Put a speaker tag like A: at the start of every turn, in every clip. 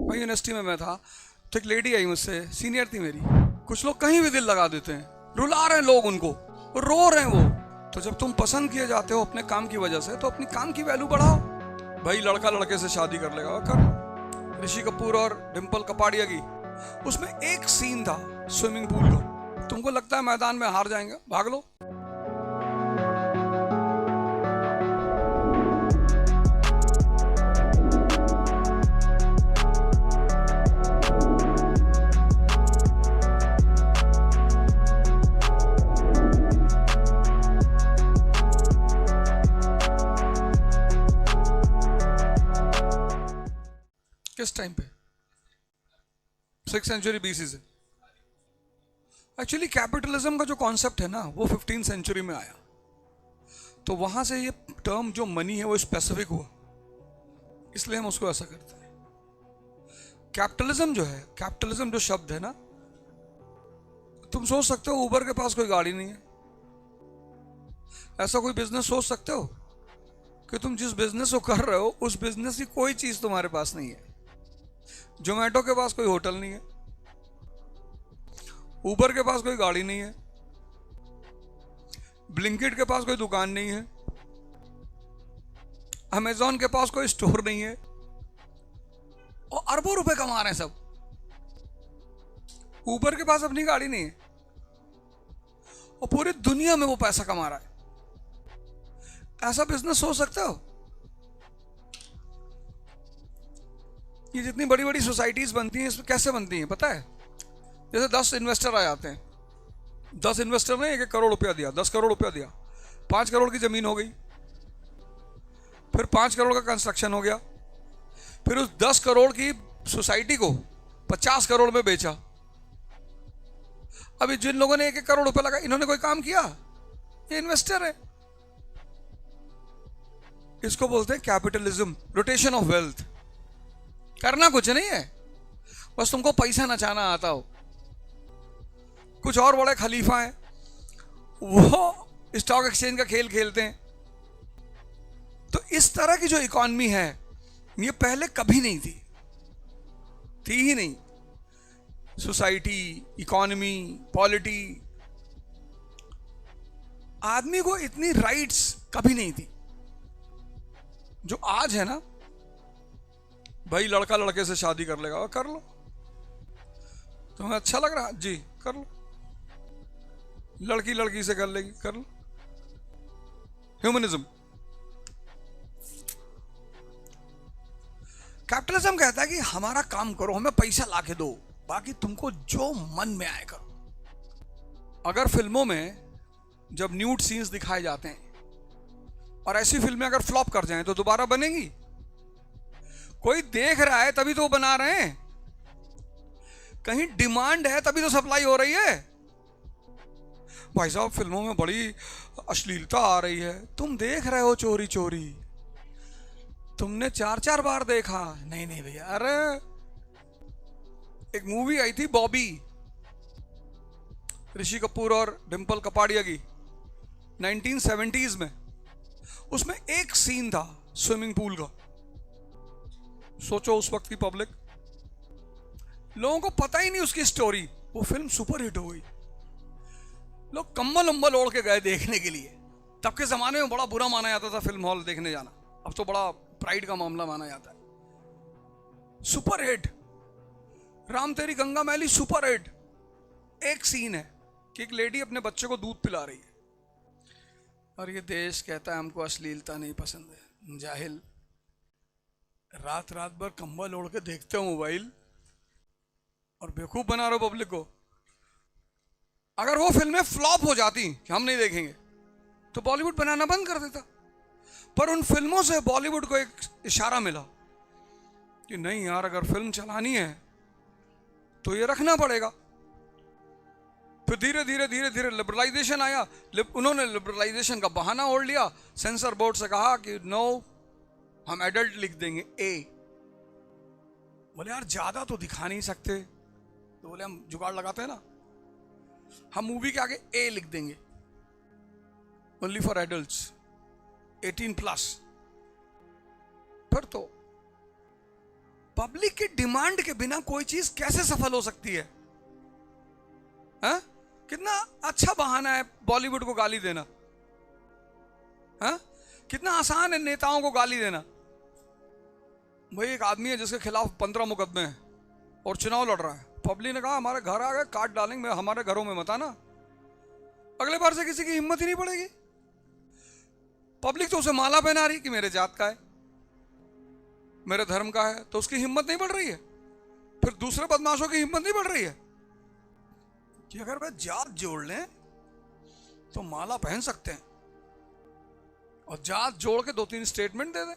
A: भाई यूनिवर्सिटी में मैं था तो एक लेडी आई मुझसे, सीनियर थी मेरी। कुछ लोग कहीं भी दिल लगा देते हैं, रुला रहे हैं लोग उनको, रो रहे हैं वो। तो जब तुम पसंद किए जाते हो अपने काम की वजह से तो अपनी काम की वैल्यू बढ़ाओ। भाई लड़का लड़के से शादी कर लेगा, कर। ऋषि कपूर और डिम्पल कपाड़िया की, उसमें एक सीन था स्विमिंग पूल का। तुमको लगता है मैदान में हार जाएंगे, भाग लो। किस टाइम पे? 6th सेंचुरी BC से। एक्चुअली कैपिटलिज्म का जो कॉन्सेप्ट है ना वो 15th सेंचुरी में आया, तो वहां से ये टर्म जो मनी है वो स्पेसिफिक हुआ, इसलिए हम उसको ऐसा करते हैं। कैपिटलिज्म जो है, कैपिटलिज्म जो शब्द है ना, तुम सोच सकते हो उबर के पास कोई गाड़ी नहीं है। ऐसा कोई बिजनेस सोच सकते हो कि तुम जिस बिजनेस को कर रहे हो उस बिजनेस की कोई चीज तुम्हारे पास नहीं है। जोमेटो के पास कोई होटल नहीं है, उबर के पास कोई गाड़ी नहीं है, ब्लिंकिट के पास कोई दुकान नहीं है, अमेजॉन के पास कोई स्टोर नहीं है, और अरबों रुपए कमा रहे हैं सब। उबर के पास अपनी गाड़ी नहीं है और पूरी दुनिया में वो पैसा कमा रहा है। ऐसा बिजनेस सोच सकते हो? ये जितनी बड़ी बड़ी सोसाइटीज बनती हैं, इसमें कैसे बनती हैं पता है? जैसे 10 इन्वेस्टर आ जाते हैं, 10 इन्वेस्टर ने 1-1 करोड़ रुपया दिया, 10 करोड़ रुपया दिया, 5 करोड़ की जमीन हो गई, फिर 5 करोड़ का कंस्ट्रक्शन हो गया, फिर उस 10 करोड़ की सोसाइटी को 50 करोड़ में बेचा। अभी जिन लोगों ने 1-1 करोड़ रुपया लगा, इन्होंने कोई काम किया? ये इन्वेस्टर है। इसको बोलते हैं कैपिटलिज्म, रोटेशन ऑफ वेल्थ। करना कुछ नहीं है, बस तुमको पैसा नचाना आता हो। कुछ और बड़े खलीफा हैं, वो स्टॉक एक्सचेंज का खेल खेलते हैं। तो इस तरह की जो इकॉनमी है ये पहले कभी नहीं थी ही नहीं। सोसाइटी, इकॉनमी, पॉलिटी, आदमी को इतनी राइट्स कभी नहीं थी जो आज है ना। भाई लड़का लड़के से शादी कर लेगा, कर लो। तुम्हें अच्छा लग रहा जी, कर लो। लड़की लड़की से कर लेगी, कर लो। ह्यूमनिज्म। कैपिटलिज्म कहता है कि हमारा काम करो, हमें पैसा लाके दो, बाकी तुमको जो मन में आए करो। अगर फिल्मों में जब न्यूड सीन्स दिखाए जाते हैं और ऐसी फिल्में अगर फ्लॉप कर जाएं तो दोबारा बनेगी? कोई देख रहा है तभी तो बना रहे हैं, कहीं डिमांड है तभी तो सप्लाई हो रही है। भाई साहब फिल्मों में बड़ी अश्लीलता आ रही है, तुम देख रहे हो चोरी चोरी, तुमने 4-4 बार देखा? नहीं नहीं भैया। अरे एक मूवी आई थी बॉबी, ऋषि कपूर और डिम्पल कपाड़िया की, 1970s में। उसमें एक सीन था स्विमिंग पूल का। सोचो उस वक्त की पब्लिक, लोगों को पता ही नहीं उसकी स्टोरी, वो फिल्म सुपर हिट हो गई। लोग कंबल उम्बल ओढ़ के गए देखने के लिए। तब के जमाने में बड़ा बुरा माना जाता था फिल्म हॉल देखने जाना, अब तो बड़ा प्राइड का मामला माना जाता है। सुपर हिट, राम तेरी गंगा मैली सुपर हिट। एक सीन है कि एक लेडी अपने बच्चे को दूध पिला रही है और ये देश कहता है हमको अश्लीलता नहीं पसंद है। जाहिल, रात रात भर कंबल ओढ़ के देखते हो मोबाइल और बेवकूफ बना रहे हो पब्लिक को। अगर वो फिल्में फ्लॉप हो जाती कि हम नहीं देखेंगे तो बॉलीवुड बनाना बंद कर देता। पर उन फिल्मों से बॉलीवुड को एक इशारा मिला कि नहीं यार, अगर फिल्म चलानी है तो ये रखना पड़ेगा। फिर धीरे धीरे धीरे धीरे लिबरलाइजेशन आया। उन्होंने लिबरलाइजेशन का बहाना ओढ़ लिया, सेंसर बोर्ड से कहा कि नो, हम एडल्ट लिख देंगे ए। बोले यार ज्यादा तो दिखा नहीं सकते, तो बोले हम जुगाड़ लगाते हैं ना, हम मूवी के आगे ए लिख देंगे, ओनली फॉर एडल्ट्स, 18+। फिर तो पब्लिक की डिमांड के बिना कोई चीज कैसे सफल हो सकती है? हा? कितना अच्छा बहाना है बॉलीवुड को गाली देना। हा? कितना आसान है नेताओं को गाली देना। भाई एक आदमी है जिसके खिलाफ 15 मुकदमे हैं और चुनाव लड़ रहा है, पब्लिक ने कहा हमारे घर आ गए काट डालेंगे, हमारे घरों में मत आना। अगले बार से किसी की हिम्मत ही नहीं पड़ेगी। पब्लिक तो उसे माला पहना रही कि मेरे जात का है, मेरे धर्म का है, तो उसकी हिम्मत नहीं बढ़ रही है। फिर दूसरे बदमाशों की हिम्मत नहीं बढ़ रही है कि अगर वह जात जोड़ लें तो माला पहन सकते हैं, और जात जोड़ के 2-3 स्टेटमेंट दे दें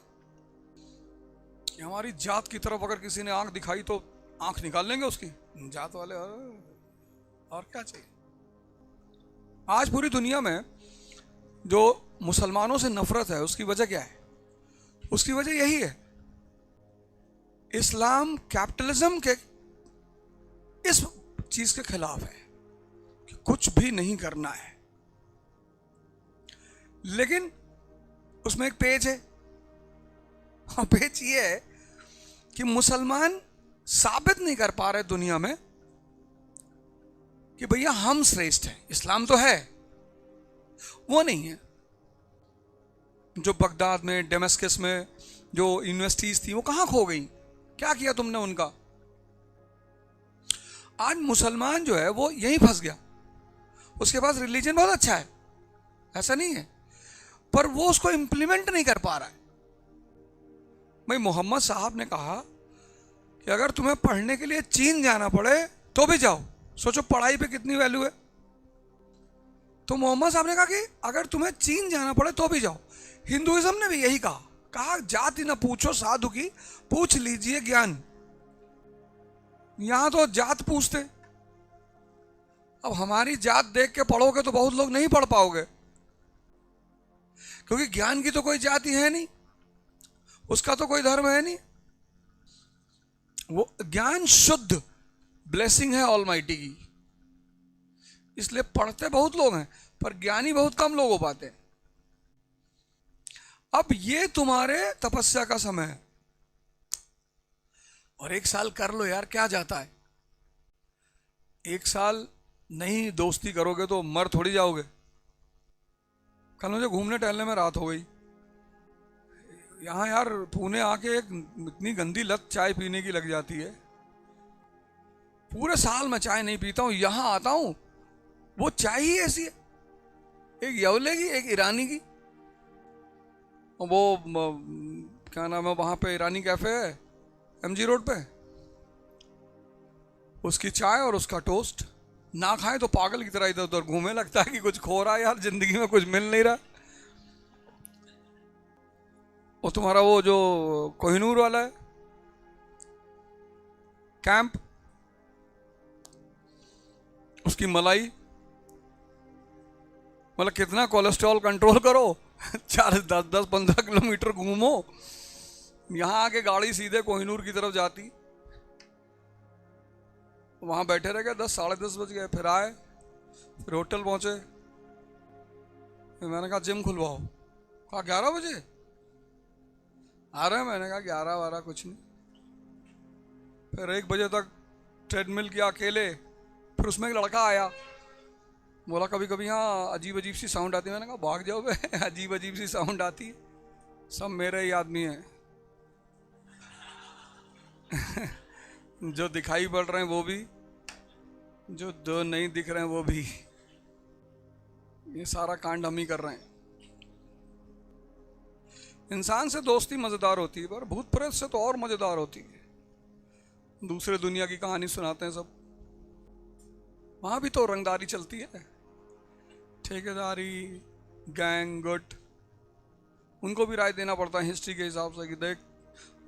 A: कि हमारी जात की तरफ अगर किसी ने आंख दिखाई तो आंख निकाल लेंगे उसकी। जात वाले और क्या चाहिए। आज पूरी दुनिया में जो मुसलमानों से नफरत है उसकी वजह क्या है? उसकी वजह यही है, इस्लाम कैपिटलिज्म के इस चीज के खिलाफ है कि कुछ भी नहीं करना है। लेकिन उसमें एक पेज है, और पेज ये है कि मुसलमान साबित नहीं कर पा रहे दुनिया में कि भैया हम श्रेष्ठ हैं। इस्लाम तो है, वो नहीं है। जो बगदाद में, डेमस्कस में जो यूनिवर्सिटीज थी वो कहां खो गई? क्या किया तुमने उनका? आज मुसलमान जो है वो यहीं फंस गया। उसके पास रिलीजन बहुत अच्छा है, ऐसा नहीं है, पर वो उसको इंप्लीमेंट नहीं कर पा रहा है। भाई मोहम्मद साहब ने कहा कि अगर तुम्हें पढ़ने के लिए चीन जाना पड़े तो भी जाओ। सोचो पढ़ाई पे कितनी वैल्यू है। तो मोहम्मद साहब ने कहा कि अगर तुम्हें चीन जाना पड़े तो भी जाओ। हिंदुइज्म ने भी यही कहा जाति ना पूछो साधु की, पूछ लीजिए ज्ञान। यहां तो जात पूछते। अब हमारी जात देख के पढ़ोगे तो बहुत लोग नहीं पढ़ पाओगे, क्योंकि ज्ञान की तो कोई जाति है नहीं, उसका तो कोई धर्म है नहीं। वो ज्ञान शुद्ध ब्लेसिंग है ऑलमाइटी की, इसलिए पढ़ते बहुत लोग हैं पर ज्ञानी बहुत कम लोग हो पाते हैं। अब ये तुम्हारे तपस्या का समय है, और 1 साल कर लो यार, क्या जाता है। 1 साल नहीं दोस्ती करोगे तो मर थोड़ी जाओगे। कल मुझे घूमने टहलने में रात हो गई। यहाँ यार पुणे आके एक इतनी गंदी लत चाय पीने की लग जाती है। पूरे साल मैं चाय नहीं पीता हूँ, यहाँ आता हूँ वो चाय ही ऐसी है, एक यवले की एक ईरानी की। वो क्या नाम है वहाँ पे, ईरानी कैफे है MG रोड पे, उसकी चाय और उसका टोस्ट। ना खाए तो पागल की तरह इधर उधर घूमे, लगता है कि कुछ खो रहा है यार, जिंदगी में कुछ मिल नहीं रहा। और तुम्हारा वो जो कोहिनूर वाला है कैंप, उसकी मलाई, मतलब कितना कोलेस्ट्रॉल कंट्रोल करो 4-10-15 किलोमीटर घूमो, यहां आके गाड़ी सीधे कोहिनूर की तरफ जाती। वहां बैठे रह गए, 10-10:30 बज गए। फिर आए, फिर होटल पहुंचे। फिर मैंने कहा जिम खुलवाओ। कहा 11 बजे आ रहे हैं। मैंने कहा 11-12 कुछ नहीं। फिर 1 बजे तक ट्रेडमिल किया अकेले। फिर उसमें एक लड़का आया, बोला कभी कभी यहाँ अजीब अजीब सी साउंड आती है। मैंने कहा भाग जाओ बे, अजीब अजीब सी साउंड आती है, सब मेरे ही आदमी हैं जो दिखाई पड़ रहे हैं वो भी, जो नहीं दिख रहे हैं वो भी। ये सारा कांड हम ही कर रहे हैं। इंसान से दोस्ती मजेदार होती है, पर भूत प्रेत से तो और मजेदार होती है। दूसरे दुनिया की कहानी सुनाते हैं सब, वहां भी तो रंगदारी चलती है, ठेकेदारी, गैंग, गुट। उनको भी राय देना पड़ता है हिस्ट्री के हिसाब से कि देख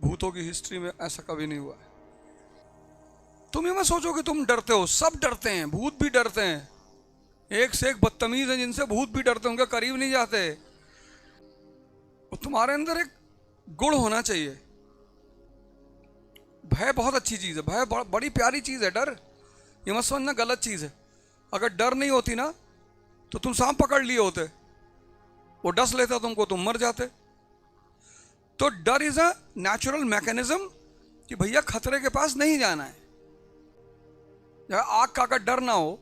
A: भूतों की हिस्ट्री में ऐसा कभी नहीं हुआ है। तुम ये मत सोचो कि तुम डरते हो, सब डरते हैं, भूत भी डरते हैं। एक से एक बदतमीज है जिनसे भूत भी डरते, उनके करीब नहीं जाते। और तुम्हारे अंदर एक गुण होना चाहिए। भय बहुत अच्छी चीज है, भय बड़ी प्यारी चीज है। डर ये मत समझना गलत चीज है। अगर डर नहीं होती ना तो तुम सांप पकड़ लिए होते, वो डस लेता तुमको, तुम मर जाते। तो डर इज अ नेचुरल मैकेनिज्म कि भैया खतरे के पास नहीं जाना है। जब आग का अगर डर ना हो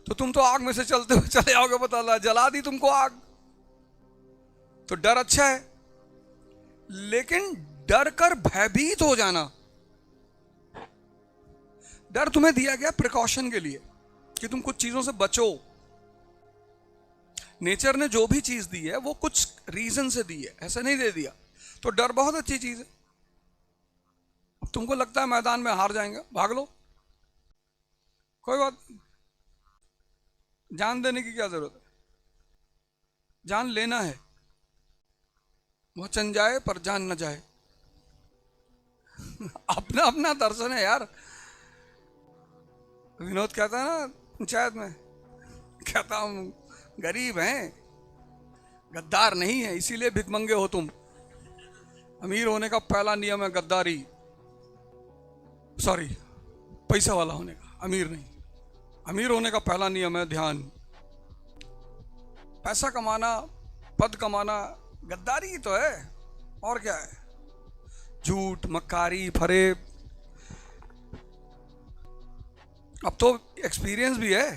A: तो तुम तो आग में से चलते हुए चले आओगे, पता लगा जला दी तुमको आग। तो डर अच्छा है, लेकिन डर कर भयभीत हो जाना, डर तुम्हें दिया गया प्रिकॉशन के लिए कि तुम कुछ चीजों से बचो। नेचर ने जो भी चीज दी है वो कुछ रीजन से दी है, ऐसा नहीं दे दिया। तो डर बहुत अच्छी चीज है। अब तुमको लगता है मैदान में हार जाएंगे, भाग लो, कोई बात नहीं। जान देने की क्या जरूरत है, जान लेना है। वचन जाए पर जान न जाए। अपना अपना दर्शन है यार। विनोद कहता है ना पंचायत में, कहता हम गरीब हैं, गद्दार नहीं है, इसीलिए भिखमंगे हो तुम। अमीर होने का पहला नियम है गद्दारी, सॉरी पैसा वाला होने का, अमीर नहीं। अमीर होने का पहला नियम है ध्यान। पैसा कमाना, पद कमाना गद्दारी ही तो है, और क्या है? झूठ, मक्कारी, फरेब। अब तो एक्सपीरियंस भी है।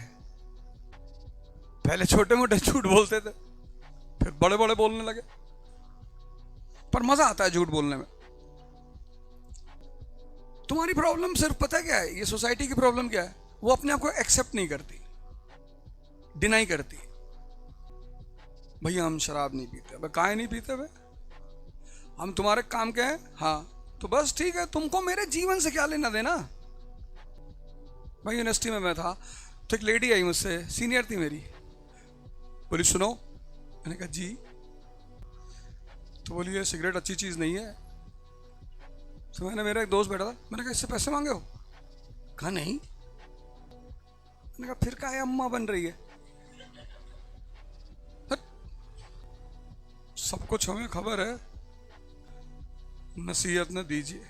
A: पहले छोटे मोटे झूठ बोलते थे, फिर बड़े बड़े बोलने लगे, पर मजा आता है झूठ बोलने में। तुम्हारी प्रॉब्लम सिर्फ पता है क्या है? ये सोसाइटी की प्रॉब्लम क्या है? वो अपने आप को एक्सेप्ट नहीं करती, डिनाई करती। भैया हम शराब नहीं पीते। भाई काहे नहीं पीते? भाई हम तुम्हारे काम के हैं, हाँ तो बस ठीक है, तुमको मेरे जीवन से क्या लेना देना। भाई यूनिवर्सिटी में मैं था तो एक लेडी आई मुझसे, सीनियर थी मेरी, बोली सुनो। मैंने कहा जी। तो बोली ये सिगरेट अच्छी चीज नहीं है। तो मैंने, मेरा एक दोस्त बैठा था, मैंने कहा इससे पैसे मांगे हो? कहा नहीं। मैंने कहा फिर काहे अम्मा बन रही है? सब कुछ हमें खबर है, नसीहत न दीजिए,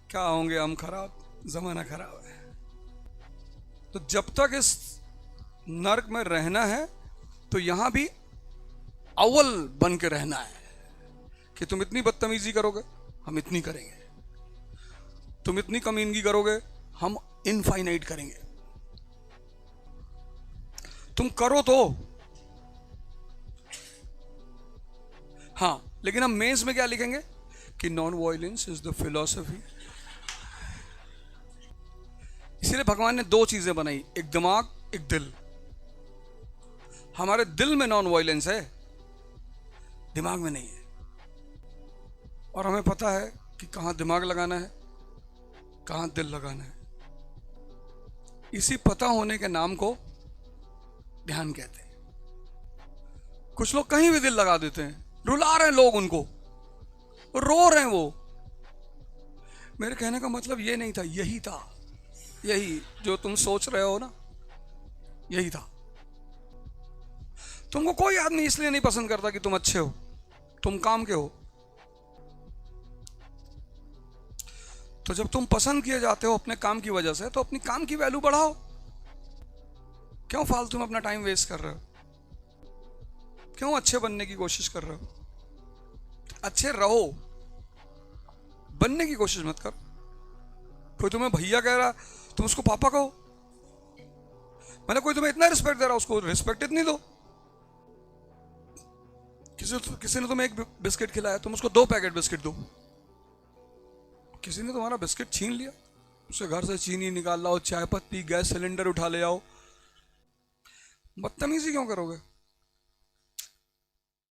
A: क्या होंगे हम खराब, जमाना खराब है। तो जब तक इस नर्क में रहना है तो यहां भी अव्वल बन के रहना है कि तुम इतनी बदतमीजी करोगे, हम इतनी करेंगे। तुम इतनी कमीनगी करोगे, हम इनफाइनाइट करेंगे। तुम करो तो हाँ, लेकिन हम मेंस में क्या लिखेंगे कि non violence is the philosophy. इसीलिए भगवान ने दो चीजें बनाई, एक दिमाग, एक दिल। हमारे दिल में नॉन वायलेंस है, दिमाग में नहीं है। और हमें पता है कि कहां दिमाग लगाना है, कहां दिल लगाना है। इसी पता होने के नाम को ध्यान कहते हैं। कुछ लोग कहीं भी दिल लगा देते हैं, रुला रहे हैं लोग उनको, रो रहे हैं वो। मेरे कहने का मतलब ये नहीं था, यही था, यही जो तुम सोच रहे हो ना, यही था। तुमको कोई आदमी इसलिए नहीं पसंद करता कि तुम अच्छे हो, तुम काम के हो। तो जब तुम पसंद किए जाते हो अपने काम की वजह से, तो अपनी काम की वैल्यू बढ़ाओ। क्यों फालतू में अपना टाइम वेस्ट कर रहे हो? क्यों अच्छे बनने की कोशिश कर रहे हो? अच्छे रहो, बनने की कोशिश मत कर। कोई तुम्हें भैया कह रहा, तुम उसको पापा कहो। मैंने कोई तुम्हें इतना रिस्पेक्ट दे रहा, उसको रिस्पेक्ट इतनी दो। किसी ने तुम्हें एक बिस्किट खिलाया, तुम उसको 2 पैकेट बिस्किट दो। किसी ने तुम्हारा बिस्किट छीन लिया, उसे घर से चीनी निकाल लाओ, चाय पत्ती, गैस सिलेंडर उठा ले आओ। बदतमीजी क्यों करोगे?